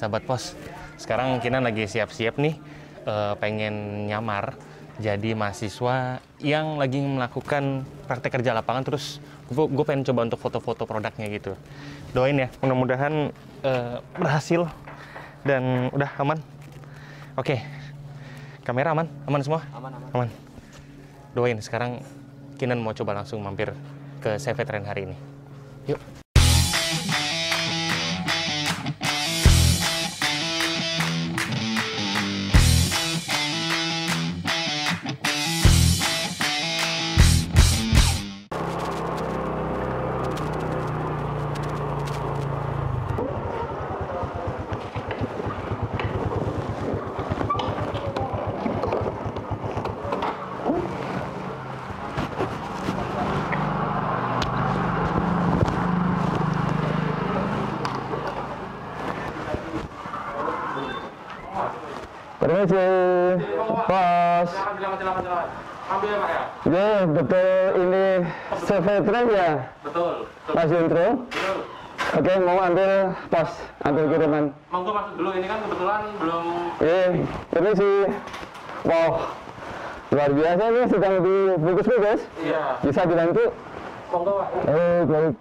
sahabat pos. Sekarang Kinan lagi siap-siap nih, pengen nyamar jadi mahasiswa yang lagi melakukan praktek kerja lapangan. Terus gue pengen coba untuk foto-foto produknya gitu. Doain ya, mudah-mudahan berhasil dan udah aman. Oke, kamera aman? Aman semua? Aman. Doain, sekarang Kinan mau coba langsung mampir ke CV Trend hari ini. Yuk. Permisi, Bos. Silakan. Ambil ya, Pak ya? Iya, betul ini CV Trend ya? Betul. Mas Juntro? Betul. Oke, mau ambil pos, ambil kiriman. Monggo masuk dulu, ini kan kebetulan belum... Iya, permisi. Wow, luar biasa nih, sedang dibungkus-bungkus. Iya. Bisa dibantu? Monggo, Pak.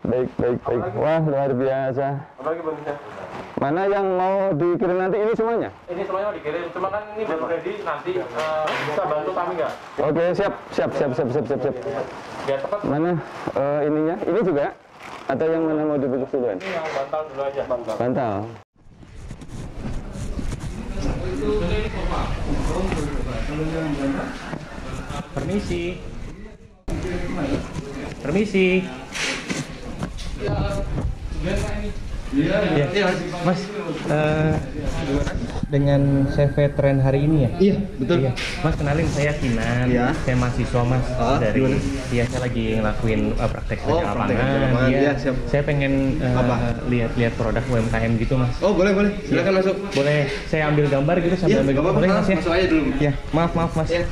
Baik. Wah, luar biasa. Apalagi bonusnya? Mana yang mau dikirim nanti ini semuanya? Ini semuanya dikirim, cuma kan ini belum ready, nanti bisa bantu kami nggak? Oke, siap. Biar cepat. Mana ininya? Ini juga? Atau yang mana mau dibungkus duluan? Ini yang bantal dulu aja, bantal. Bantal. Permisi. Iya, Mas. Dengan CV Trend hari ini ya? Iya, betul. Iya. Mas, kenalin saya Kinan. Iya. Saya mahasiswa, Mas. Dari saya lagi ngelakuin praktek kerja lapangan. Iya, siap. Saya pengen lihat-lihat produk UMKM gitu, Mas. Oh, boleh. Silakan masuk. Boleh saya ambil gambar gitu sambil ambil gambar, boleh Mas ya? Masuk aja dulu. Ya, maaf Mas. Ya.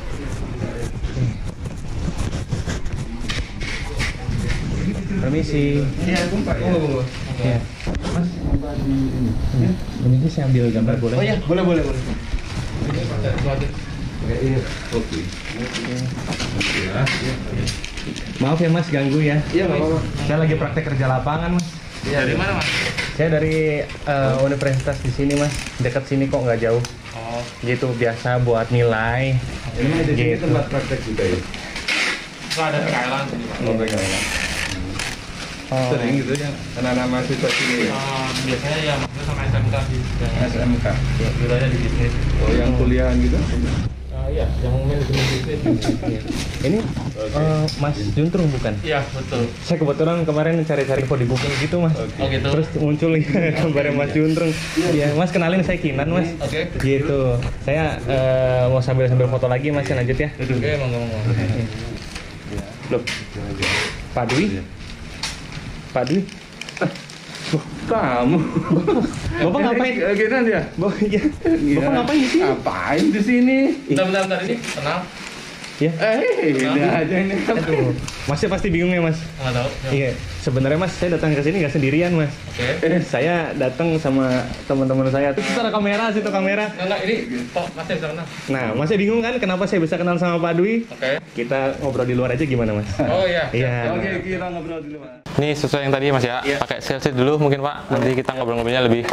Permisi. Iya, Monggo. Ya, Mas. Ini saya ambil gambar boleh? Oh ya, boleh. Oke. Maaf ya Mas, ganggu ya. Iya, nggak apa-apa. Saya lagi praktek kerja lapangan, Mas. Iya, dari mana, Mas? Saya dari universitas di sini, Mas. Dekat sini kok nggak jauh. Oh, Gitu, biasa buat nilai. Ini di sini Gitu. tempat praktek juga ya? itu ada PKL sini, Pak. Oh, PKL. Sering gitu ya, anak-anak mahasiswa sini ya? Biasanya ya maksudnya sama SMK sih. SMK. Wilayahnya di bisnis. Oh, yang kuliahan gitu? Iya, yang manajemen bisnis. Ini Mas Juntrung bukan? Iya, betul. Saya kebetulan kemarin cari-cari info di Google gitu, Mas. Oke. Oh gitu. Terus muncul ya gambarnya Mas Juntrung. Iya, Mas, kenalin saya Kinan, Mas. Oke. Gitu. Saya mau sambil foto lagi, Mas, ya, lanjut ya. Oke, monggo. Loh, Pak Dwi? Kamu? Bapak ngapain? Gini dia? Bapak ngapain di sini? Ngapain di sini? Bentar ini, tenang. Ya. Ini aja ini. Aduh, Masnya pasti bingung ya, Mas? Nggak tahu. Iya, sebenarnya Mas, saya datang ke sini nggak sendirian, Mas. Oke. Saya datang sama teman-teman saya. Terus ada kamera, situ kamera. Enggak, ini kok Mas bisa kenal? Nah, Masnya bingung kan kenapa saya bisa kenal sama Pak Dwi? Oke. Kita ngobrol di luar aja gimana, Mas? Oh iya. Iya. Oke, kita ngobrol dulu, Pak. Ini sesuai yang tadi Mas ya. Pakai selfie dulu mungkin Pak. Nanti kita ngobrol-ngobrolnya lebih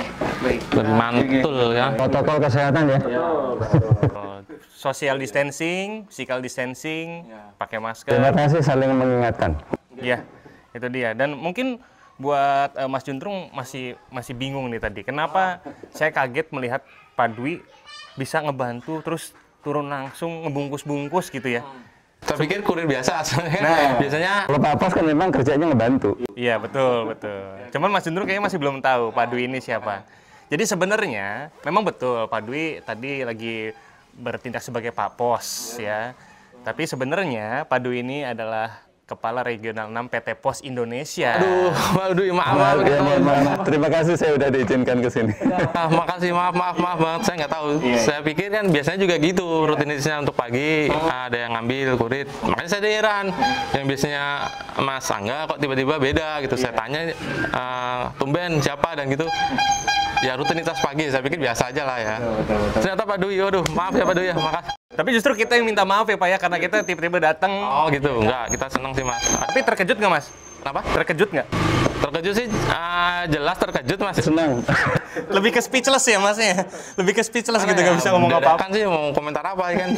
mantul ya. Protokol kesehatan ya? Social distancing, physical distancing, pakai masker. Terima kasih saling mengingatkan. Iya, itu dia. Dan mungkin buat Mas Juntrung masih bingung nih tadi. Kenapa saya kaget melihat Pak Dwi bisa ngebantu terus turun langsung ngebungkus-bungkus gitu ya. Saya pikir kurir biasa asalnya. Nah, Biasanya kalau Pak Pos kan memang kerjanya ngebantu. Iya, betul. Cuman Mas Juntrung kayaknya masih belum tahu Pak Dwi ini siapa. Jadi sebenarnya memang betul Pak Dwi tadi lagi bertindak sebagai Pak Pos ya. Tapi sebenarnya Pak Dwi ini adalah Kepala Regional 6 PT Pos Indonesia. waduh, maaf. Terima kasih saya udah diizinkan ke sini. Makasih, maaf banget. Saya nggak tahu. Saya pikir kan biasanya juga gitu rutinitasnya untuk pagi ada yang ngambil kurit. Makanya saya heran. Yang biasanya Mas Angga kok tiba-tiba beda gitu. Saya tanya tumben siapa dan gitu. ya rutinitas pagi, saya pikir biasa aja lah ya. Ternyata Pak Dwi, aduh maaf ya Pak Dwi ya, makasih. Tapi justru kita yang minta maaf ya Pak ya, karena kita tiba-tiba datang. Oh gitu, enggak, kita senang sih Mas. Tapi terkejut nggak Mas? Kenapa? Terkejut nggak? Terkejut sih, jelas terkejut Mas. Senang. Lebih ke speechless ya Mas ya? Lebih ke speechless gitu, nggak bisa ngomong apa-apa. Dadakan sih, mau komentar apa ya kan?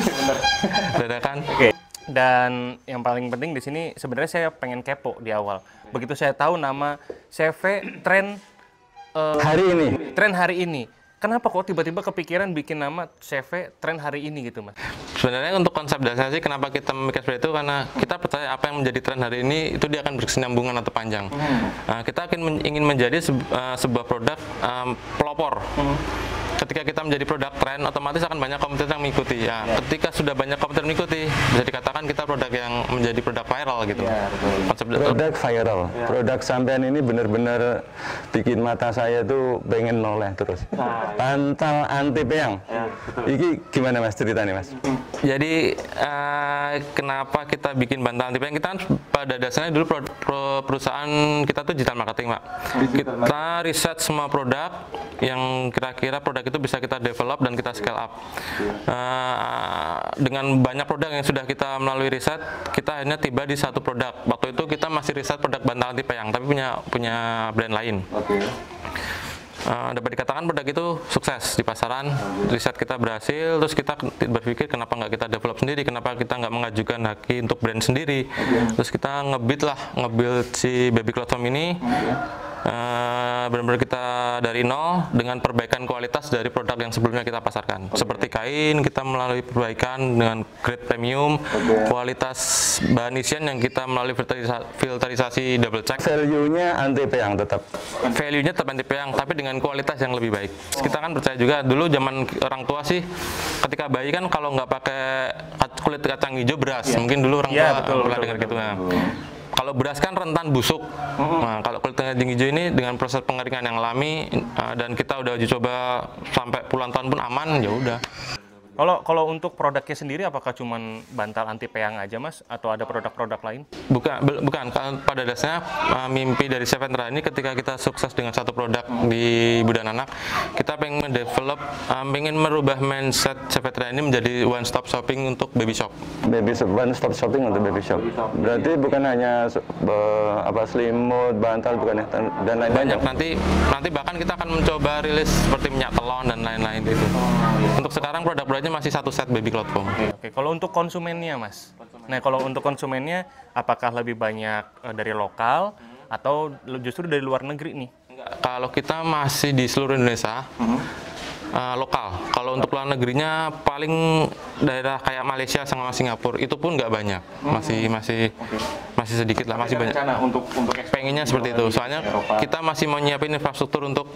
Dadakan. Oke. Dan yang paling penting di sini sebenarnya saya pengen kepo di awal. Begitu saya tahu nama CV tren Hari ini. Kenapa kok tiba-tiba kepikiran bikin nama CV tren hari ini gitu Mas? Sebenarnya untuk konsep dasarnya sih kenapa kita memikir seperti itu, karena kita percaya apa yang menjadi tren hari ini itu dia akan berkesinambungan atau panjang. Kita ingin menjadi sebuah produk pelopor. Ketika kita menjadi produk tren, otomatis akan banyak kompetitor yang mengikuti. Ya, ketika sudah banyak kompetitor mengikuti, bisa dikatakan kita produk yang menjadi produk viral gitu. Konsep Produk viral. Produk sampean ini benar-benar bikin mata saya tuh pengen noleh terus. Bantal anti peyang. Iki gimana Mas ceritanya Mas? Jadi kenapa kita bikin bantal anti peyang? Kita kan pada dasarnya dulu perusahaan kita tuh digital marketing, Pak. Kita riset semua produk yang kira-kira produk itu bisa kita develop dan kita scale up. Dengan banyak produk yang sudah kita melalui riset, kita akhirnya tiba di satu produk. Waktu itu kita masih riset produk bantal anti peyang, tapi punya brand lain. Dapat dikatakan produk itu sukses di pasaran, riset kita berhasil, terus kita berpikir kenapa nggak kita develop sendiri, kenapa kita nggak mengajukan haki untuk brand sendiri. Terus kita nge-build si Baby Cloth Foam ini. Benar-benar kita dari nol dengan perbaikan kualitas dari produk yang sebelumnya kita pasarkan. Seperti kain, kita melalui perbaikan dengan grade premium, kualitas bahan isian yang kita melalui filterisasi double check. Value-nya anti peyang tetap. Value-nya tetap anti peyang, tapi dengan kualitas yang lebih baik. Kita kan percaya juga, dulu zaman orang tua sih, ketika bayi kan kalau nggak pakai kulit kacang hijau beras, mungkin dulu orang tua pernah dengar gitu. Nah, kalau beras kan rentan busuk. Nah, kalau kulit kacang hijau ini dengan proses pengeringan yang alami dan kita udah uji coba sampai puluhan tahun pun aman, ya udah. Kalau untuk produknya sendiri apakah cuman bantal anti peyang aja Mas atau ada produk-produk lain? Bukan. Pada dasarnya mimpi dari Seventra ini ketika kita sukses dengan satu produk di ibu dan anak, kita pengen pengen merubah mindset Seventra ini menjadi one stop shopping untuk baby shop. One stop shopping untuk baby shop. Berarti bukan hanya selimut, bantal, bukan ya, dan lain-lain. Banyak. Nanti bahkan kita akan mencoba rilis seperti minyak telon dan lain-lain itu. Untuk sekarang produk-produknya masih satu set Baby Cloth Foam. Oke. Kalau untuk konsumennya Mas, nah kalau untuk konsumennya apakah lebih banyak dari lokal atau justru dari luar negeri nih? Kalau kita masih di seluruh Indonesia, lokal. Kalau untuk luar negerinya paling daerah kayak Malaysia sama Singapura itu pun nggak banyak, masih sedikit lah, masih banyak. Untuk Pengennya seperti itu, soalnya kita masih mau nyiapin infrastruktur untuk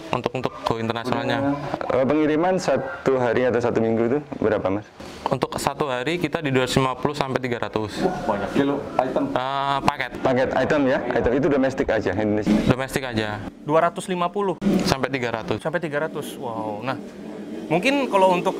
go internasionalnya. Pengiriman satu hari atau satu minggu itu berapa Mas? Untuk satu hari kita di 250 sampai 300. Banyak kilo item. Paket Item ya? Item itu domestik aja Indonesia. domestik aja 250 sampai 300. sampai 300. Wow. Nah, mungkin kalau untuk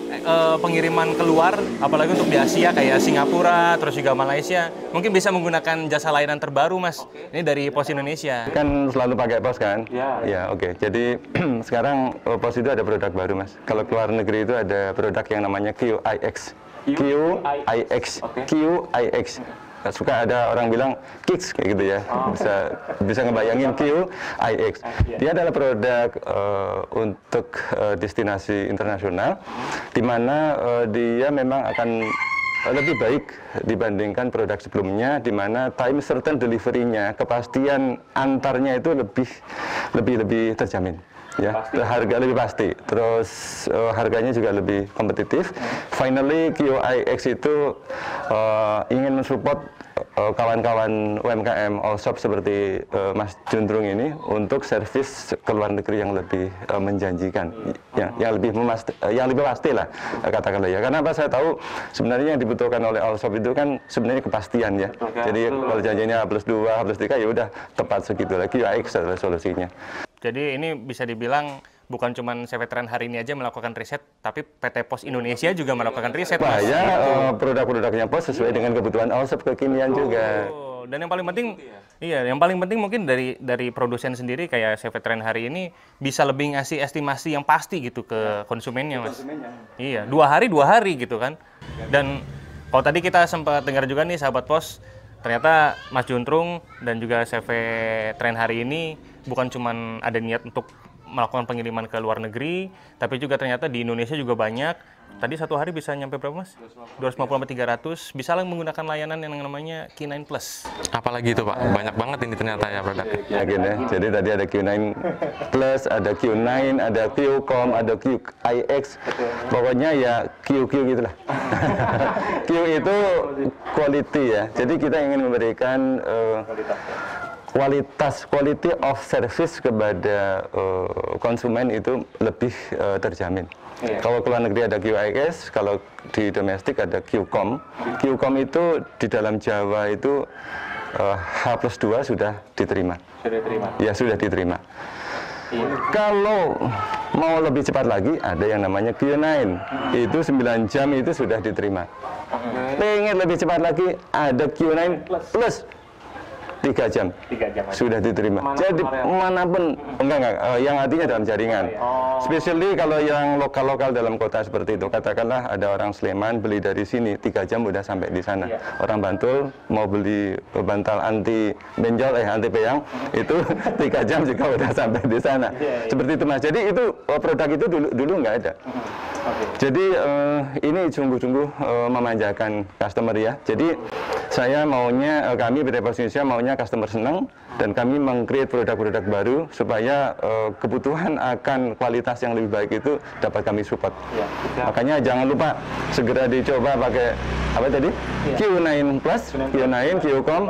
pengiriman keluar, apalagi untuk di Asia kayak Singapura, terus juga Malaysia, mungkin bisa menggunakan jasa layanan terbaru, Mas. Ini dari Pos Indonesia. Kan selalu pakai pos kan? Ya, oke. Jadi sekarang pos itu ada produk baru Mas. Kalau keluar negeri itu ada produk yang namanya QIX. QIX. Suka ada orang bilang Kicks kayak gitu ya, bisa ngebayangin QIX. Dia adalah produk untuk destinasi internasional, di mana dia memang akan lebih baik dibandingkan produk sebelumnya, di mana time certain delivery-nya, kepastian antarnya itu lebih terjamin. Ya, harga lebih pasti, terus harganya juga lebih kompetitif. Finally, QIX itu ingin mensupport kawan-kawan UMKM all shop seperti Mas Juntrung ini untuk servis ke luar negeri yang lebih menjanjikan, yang lebih pasti lah katakanlah ya. Karena apa, saya tahu sebenarnya yang dibutuhkan oleh all shop itu kan sebenarnya kepastian ya. Jadi kalau janjinya H+2, H+3 ya udah tepat segitu lagi, QIX adalah solusinya. Jadi ini bisa dibilang bukan cuma Sevetran hari ini aja melakukan riset, tapi PT Pos Indonesia juga melakukan riset. Produk-produknya Pos sesuai dengan kebutuhan all shop kekinian juga. Dan yang paling penting, iya, yang paling penting mungkin dari produsen sendiri kayak CV Trend hari ini bisa lebih ngasih estimasi yang pasti gitu ke konsumennya, Mas. Iya, 2 hari gitu kan. Dan kalau tadi kita sempat dengar juga nih sahabat pos, ternyata Mas Juntrung dan juga CV Trend hari ini bukan cuman ada niat untuk melakukan pengiriman ke luar negeri, tapi juga ternyata di Indonesia juga banyak. Tadi satu hari bisa nyampe berapa, Mas? 250-300. Bisa lah menggunakan layanan yang namanya Q9 Plus. Apalagi itu Pak, banyak banget ini ternyata ya produk. Yakin ya. Jadi tadi ada Q9 Plus, ada Q9, ada QCOM, ada QIX. Pokoknya ya QQ gitulah. Q itu quality ya. Jadi kita ingin memberikan quality of service kepada konsumen itu lebih terjamin. Kalau ke luar negeri ada QIS, kalau di domestik ada QCOM. QCOM itu di dalam Jawa itu H+2 sudah diterima. Ya sudah diterima. Kalau mau lebih cepat lagi ada yang namanya Q9. Itu 9 jam itu sudah diterima. Pengen lebih cepat lagi ada Q9 Plus. 3 jam sudah diterima. Jadi manapun, enggak, yang artinya dalam jaringan. Especially kalau yang lokal-lokal dalam kota seperti itu, katakanlah ada orang Sleman beli dari sini 3 jam udah sampai di sana. Orang Bantul mau beli bantal anti benjol, anti peyang itu 3 jam juga udah sampai di sana. Seperti itu Mas. Jadi itu produk itu dulu nggak ada. Jadi ini sungguh-sungguh memanjakan customer ya. Jadi saya maunya, kami PT Pos Indonesia maunya customer senang dan kami meng-create produk-produk baru supaya kebutuhan akan kualitas yang lebih baik itu dapat kami support. Makanya jangan lupa segera dicoba pakai apa tadi? Q9 Plus, Q9, QCOM,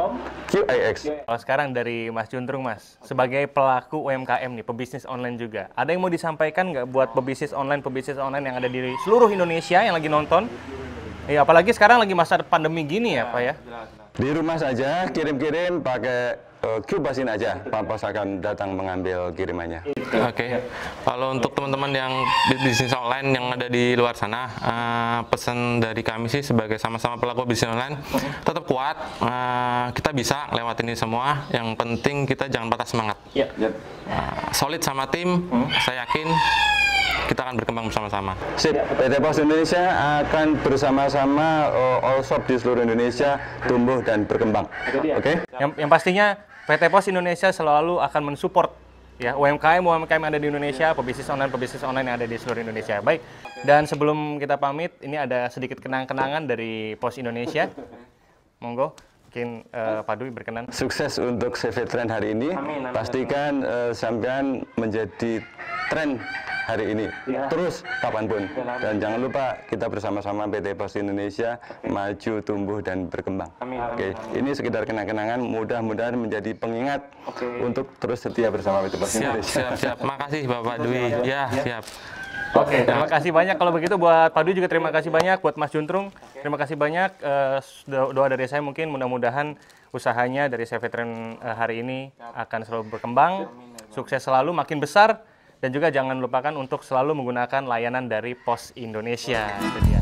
QIX. Kalau sekarang dari Mas Juntrung, Mas, sebagai pelaku UMKM nih, pebisnis online juga, ada yang mau disampaikan nggak buat pebisnis online yang ada di seluruh Indonesia yang lagi nonton? Ya, apalagi sekarang lagi masa pandemi gini ya, Pak ya. Di rumah saja, kirim-kirim pakai Q-Basin aja, Pak Pos akan datang mengambil kirimannya. Oke. Kalau untuk teman-teman yang bisnis online yang ada di luar sana, pesan dari kami sih sebagai sama-sama pelaku bisnis online, tetap kuat. Kita bisa lewatin ini semua. Yang penting kita jangan patah semangat. Solid sama tim, saya yakin kita akan berkembang bersama-sama. Sip, PT Pos Indonesia akan bersama-sama all shop di seluruh Indonesia tumbuh dan berkembang. Oke? Yang pastinya PT Pos Indonesia selalu akan mensupport ya UMKM yang ada di Indonesia, pebisnis online yang ada di seluruh Indonesia. Baik. Dan sebelum kita pamit, ini ada sedikit kenang-kenangan dari Pos Indonesia. Monggo. Mungkin Pak Dwi berkenan. Sukses untuk CV Trend hari ini. Pastikan sampean menjadi tren hari ini. Terus kapanpun. Dan jangan lupa kita bersama-sama PT Pos Indonesia maju, tumbuh, dan berkembang. Oke. Ini sekedar kenang-kenangan. Mudah-mudahan menjadi pengingat untuk terus setia bersama PT Pos Indonesia. Siap. Makasih Bapak Dwi. Ya, siap. Oke, terima kasih banyak kalau begitu buat Pak Dwi juga terima kasih banyak buat Mas Juntrung. Terima kasih banyak doa dari saya mungkin mudah-mudahan usahanya dari CV Trend hari ini akan selalu berkembang, sukses selalu, makin besar dan juga jangan lupakan untuk selalu menggunakan layanan dari Pos Indonesia. Itu dia.